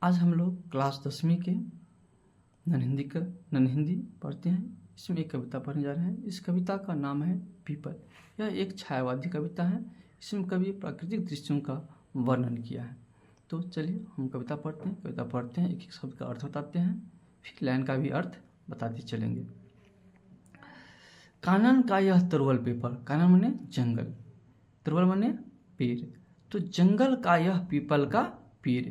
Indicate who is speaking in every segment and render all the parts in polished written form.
Speaker 1: आज हम लोग क्लास 10वीं के नन हिंदी पढ़ते हैं। इसमें एक कविता पढ़ने जा रहे हैं। इस कविता का नाम है पीपल। यह एक छायावादी कविता है। इसमें कवि प्राकृतिक दृश्यों का वर्णन किया है। तो चलिए हम कविता पढ़ते हैं, एक एक शब्द का अर्थ बताते हैं, फिर लाइन का भी अर्थ बताते चलेंगे। कानन का यह तरुवल पीपल, कानन माने जंगल, तरुवल माने पेड़, तो जंगल का यह पीपल का पेड़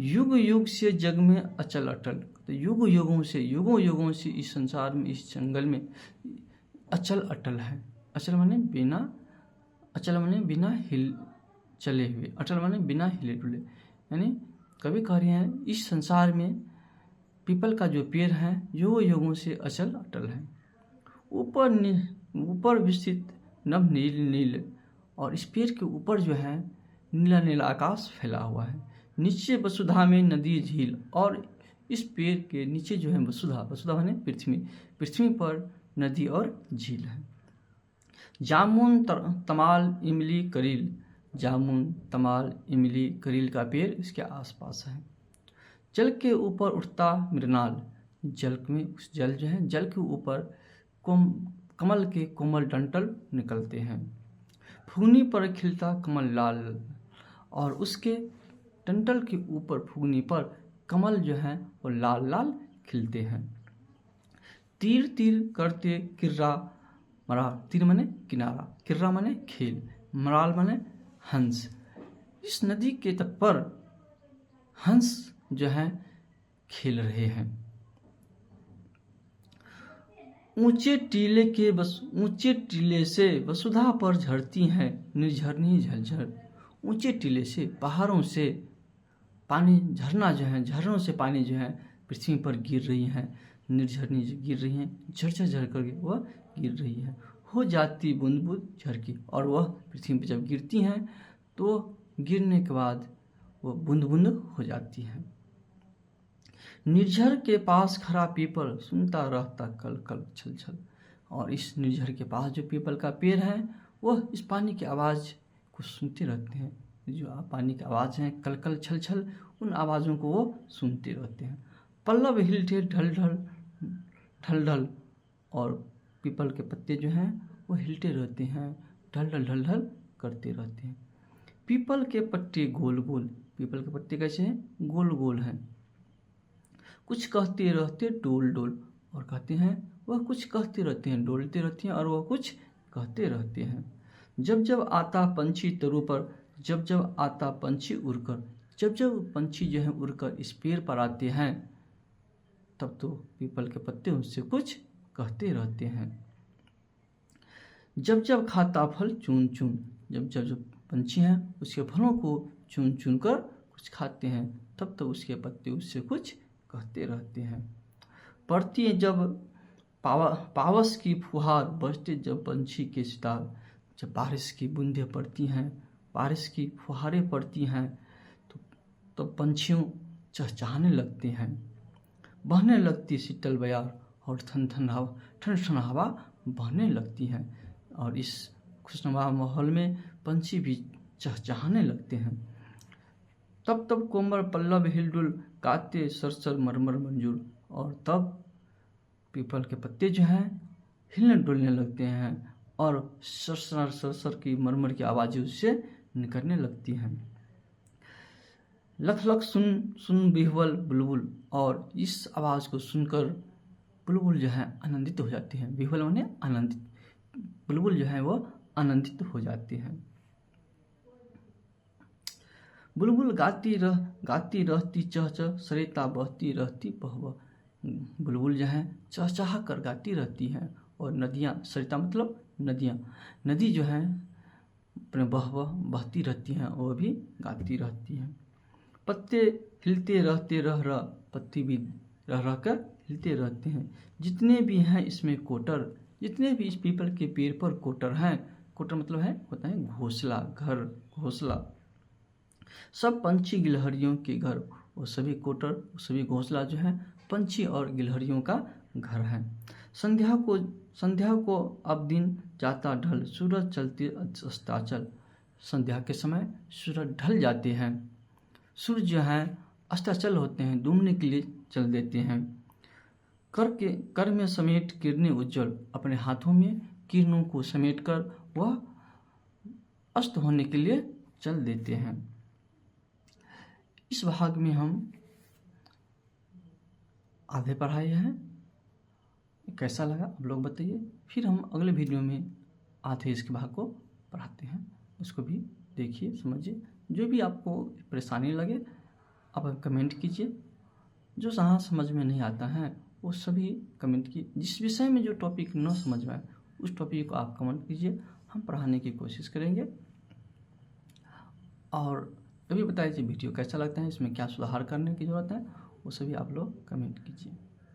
Speaker 1: युग युग से जग में अचल अटल, तो युग युगों से इस संसार में, इस जंगल में अचल अटल है। अचल माने बिना, अचल माने बिना हिल चले हुए, अटल माने बिना हिले डुले। यानी कवि कह रहे हैं इस संसार में पीपल का जो पेड़ है युगों युगों से अचल अटल है। ऊपर विस्तृत नभ नील, और इस पेड़ के ऊपर जो है नीला नीला आकाश फैला हुआ है। नीचे वसुधा में नदी झील, और इस पेड़ के नीचे जो है वसुधा माने पृथ्वी पर नदी और झील है। जामुन तमाल इमली करील, जामुन तमाल इमली करील का पेड़ इसके आसपास है। जल के ऊपर उठता मृणाल, जल में उस जल जो है जल के ऊपर कमल के कोमल डंठल निकलते हैं। फुगनी पर खिलता कमल लाल, और उसके डंठल के ऊपर फुगनी पर कमल जो है वो लाल लाल खिलते हैं। तीर तीर करते किर्रा मराल, तीर माने किनारा, किर्रा माने खेल, मराल माने हंस। इस नदी के तट पर हंस जो है खेल रहे हैं। ऊंचे टीले से वसुधा पर झरती हैं निर्झरनी झरझर, ऊंचे टीले से पहाड़ों से पानी झरना जो है, झरनों से पानी जो है पृथ्वी पर गिर रही है, निर्झरनी गिर रही हैं, झरझर झर करके वह गिर रही है। हो जाती बूंद बूंद झरकी, और वह पृथ्वी पर जब गिरती हैं तो गिरने के बाद वह बूंद बूंद हो जाती है। निर्झर के पास खड़ा पीपल सुनता रहता कल कल छल छल, और इस निर्झर के पास जो पीपल का पेड़ है वह इस पानी की आवाज़ को सुनते रहते हैं। जो पानी की आवाज़ है कल कल छल छल, उन आवाज़ों को वो सुनते रहते हैं। पल्लव हिलते ढल ढल ढल ढल, और पीपल के पत्ते जो हैं वो हिलते रहते हैं, ढल ढल करते रहते हैं। पीपल के पत्ते गोल गोल, पीपल के पत्ते कैसे हैं? गोल गोल हैं। कुछ कहते रहते डोल डोल, और कहते हैं वह कुछ कहते रहते हैं, डोलते रहते हैं, और वह कुछ कहते रहते हैं। जब जब आता पंछी तरु पर, जब जब आता पंछी उड़कर, जब जब पंछी जो है उड़कर इस पेड़ पर आते हैं तब तो पीपल के पत्ते उनसे कुछ कहते रहते हैं। जब जब खाता फल चुन चुन, जब जब जो पंछी हैं उसके फलों को चुन चुन कर कुछ खाते हैं तब तो उसके पत्ते उससे कुछ कहते रहते हैं। पड़ती है जब पावस की फुहार, बजते जब पंछी के सितार, जब बारिश की बूंदें पड़ती हैं, बारिश की फुहारें पड़ती हैं तो पंछियों चहचहाने लगते हैं। बहने लगती शीतल बयार, और ठंड हवा बहने लगती है, और इस खुशनुमा माहौल में पंछी भी चहचहाने लगते हैं। तब तब कोमल पल्लव हिलडुल गाते सरसर मरमर मंजूर, और तब पीपल के पत्ते जो हैं हिलने डुलने लगते हैं, और सरसर की मरमर की आवाज़ें उससे निकलने लगती हैं। लख लख सुन बिहवल बुलबुल, और इस आवाज़ को सुनकर बुलबुल जो है आनंदित हो जाती हैं। बिहवल माने आनंदित, बुलबुल जो है वो आनंदित हो जाती हैं। बुलबुल गाती रहती चह चह, सरिता बहती रहती बह बह, बुलबुल जो है चहचहा कर गाती रहती हैं, और नदियाँ, सरिता मतलब नदियाँ, नदी जो है अपने बहती रहती हैं और भी गाती रहती हैं। पत्ते हिलते रहते रह, पत्ते भी रह कर हिलते रहते हैं। जितने भी हैं इसमें कोटर, जितने भी इस पीपल के पेड़ पर कोटर हैं, कोटर मतलब है होता है घोंसला, घर, घोंसला। सब पंछी गिलहरियों के घर, वो सभी कोटर, वो सभी घोंसला जो है पंछी और गिलहरियों का घर है। संध्या को अब दिन जाता ढल, सूरज चलते अस्ताचल, संध्या के समय सूरज ढल जाते हैं, सूर्य जो है अस्ताचल होते हैं, डूबने के लिए चल देते हैं। कर में समेट किरणें उज्जवल, अपने हाथों में किरणों को समेटकर वह अस्त होने के लिए चल देते हैं। इस भाग में हम आधे पढ़ाए हैं। कैसा लगा आप लोग बताइए। फिर हम अगले वीडियो में आधे इसके भाग को पढ़ाते हैं, उसको भी देखिए, समझिए। जो भी आपको परेशानी लगे आप कमेंट कीजिए। जो जहाँ समझ में नहीं आता है वो सभी कमेंट कीजिए। जिस विषय में जो टॉपिक न समझ में आए उस टॉपिक को आप कमेंट कीजिए, हम पढ़ाने की कोशिश करेंगे। और कभी बताइए वीडियो कैसा लगता है, इसमें क्या सुधार करने की ज़रूरत है, वो सभी आप लोग कमेंट कीजिए।